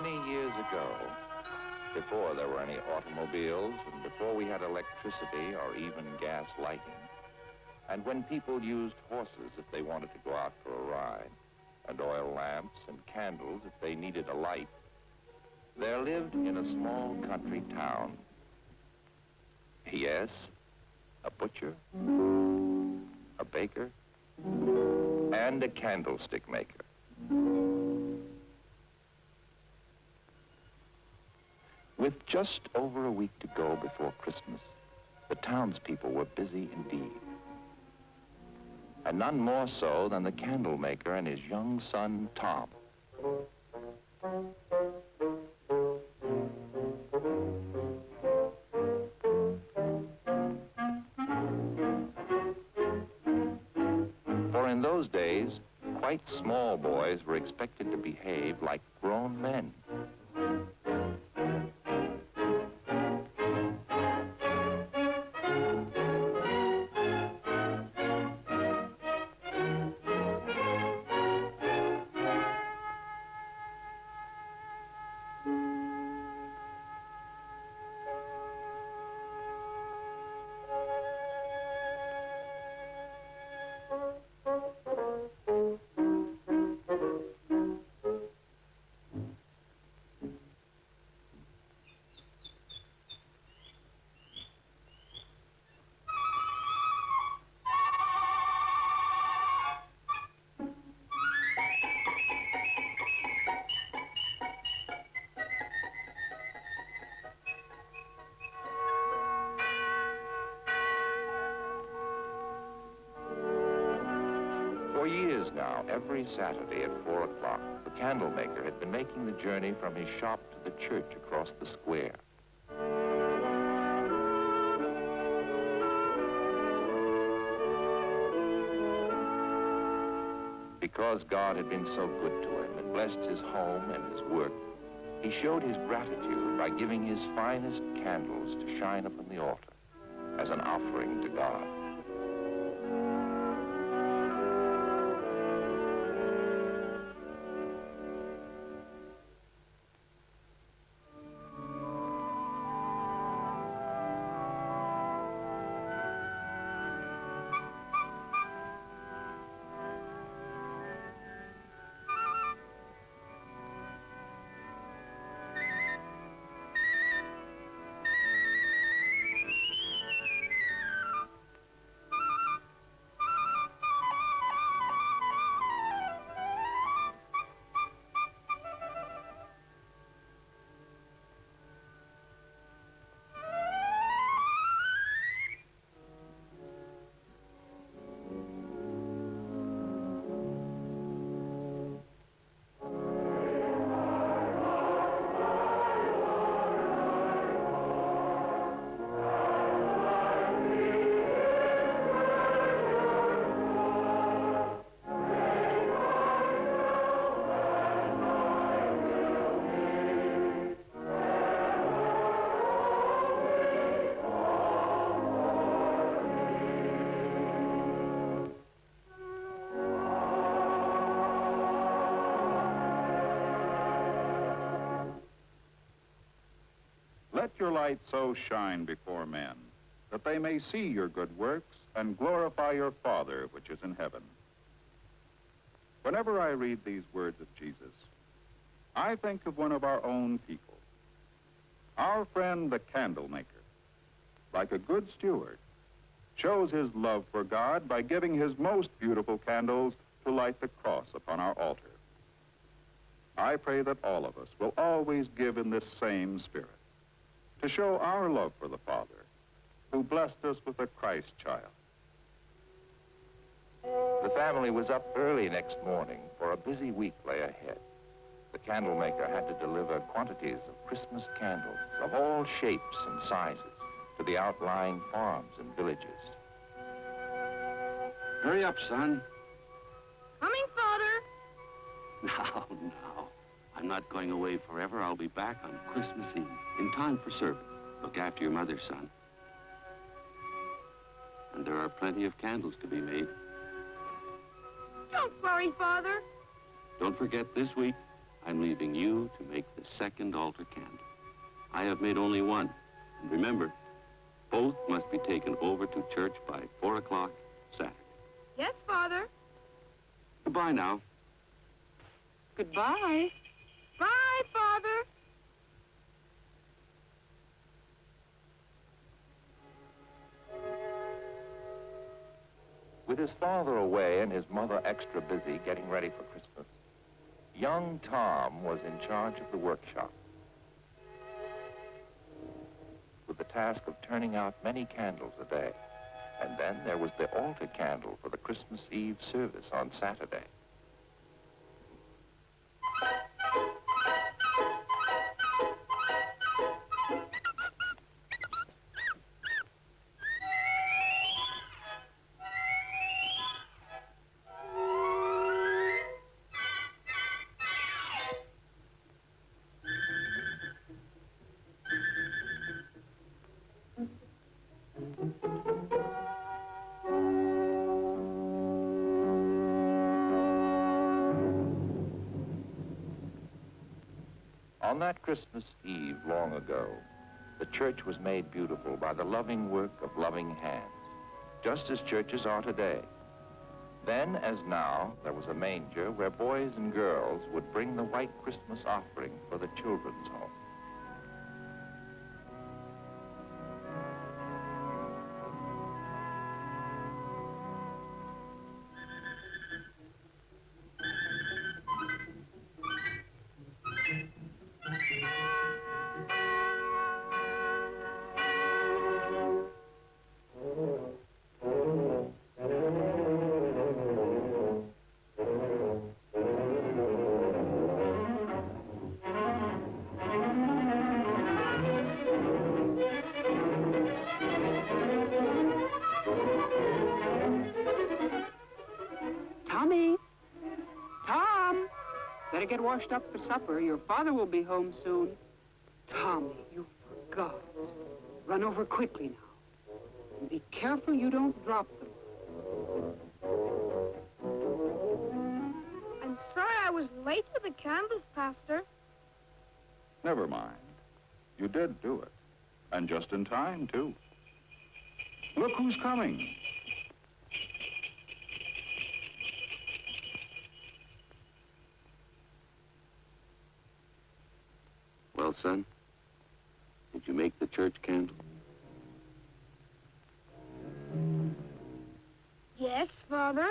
Many years ago, before there were any automobiles and before we had electricity or even gas lighting, and when people used horses if they wanted to go out for a ride, and oil lamps and candles if they needed a light, there lived in a small country town, yes, a butcher, a baker, and a candlestick maker. With just over a week to go before Christmas, the townspeople were busy indeed. And none more so than the candlemaker and his young son, Tom. For in those days, quite small boys were expected to behave like grown men. For years now, every Saturday at 4 o'clock, the candlemaker had been making the journey from his shop to the church across the square. Because God had been so good to him and blessed his home and his work, he showed his gratitude by giving his finest candles to shine upon the altar as an offering to God. Let your light so shine before men, that they may see your good works and glorify your Father which is in heaven. Whenever I read these words of Jesus, I think of one of our own people, our friend the candlemaker. Like a good steward, shows his love for God by giving his most beautiful candles to light the cross upon our altar. I pray that all of us will always give in this same spirit, to show our love for the Father, who blessed us with a Christ child. The family was up early next morning, for a busy week lay ahead. The candlemaker had to deliver quantities of Christmas candles of all shapes and sizes to the outlying farms and villages. Hurry up, son. Coming, Father. Now. I'm not going away forever. I'll be back on Christmas Eve, in time for service. Look after your mother, son. And there are plenty of candles to be made. Don't worry, Father. Don't forget, this week, I'm leaving you to make the second altar candle. I have made only one. And remember, both must be taken over to church by 4 o'clock Saturday. Yes, Father. Goodbye now. Goodbye. Bye, Father. With his father away and his mother extra busy getting ready for Christmas, young Tom was in charge of the workshop, with the task of turning out many candles a day. And then there was the altar candle for the Christmas Eve service on Saturday. On that Christmas Eve long ago, the church was made beautiful by the loving work of loving hands, just as churches are today. Then, as now, there was a manger where boys and girls would bring the white Christmas offering for the children's home. Tommy! Tom! Better get washed up for supper. Your father will be home soon. Tommy, you forgot. Run over quickly now. And be careful you don't drop them. I'm sorry I was late for the candles, Pastor. Never mind. You did do it. And just in time, too. Look who's coming. Well, son, did you make the church candle? Yes, Father.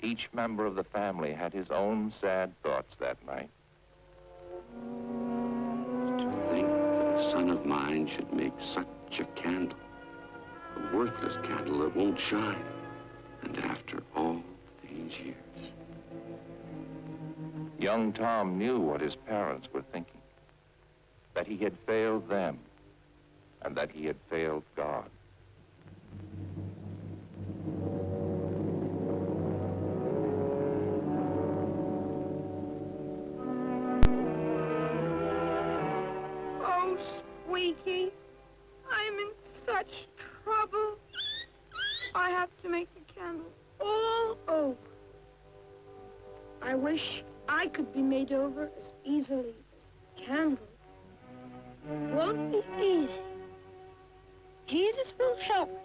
Each member of the family had his own sad thoughts that night. To think that a son of mine should make such a candle, a worthless candle that won't shine, and after all these years. Young Tom knew what his parents were thinking, that he had failed them, and that he had failed God. Kiki. I'm in such trouble. I have to make the candle all over. I wish I could be made over as easily as the candle. It won't be easy. Jesus will help me.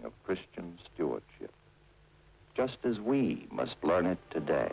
Of Christian stewardship, just as we must learn it today.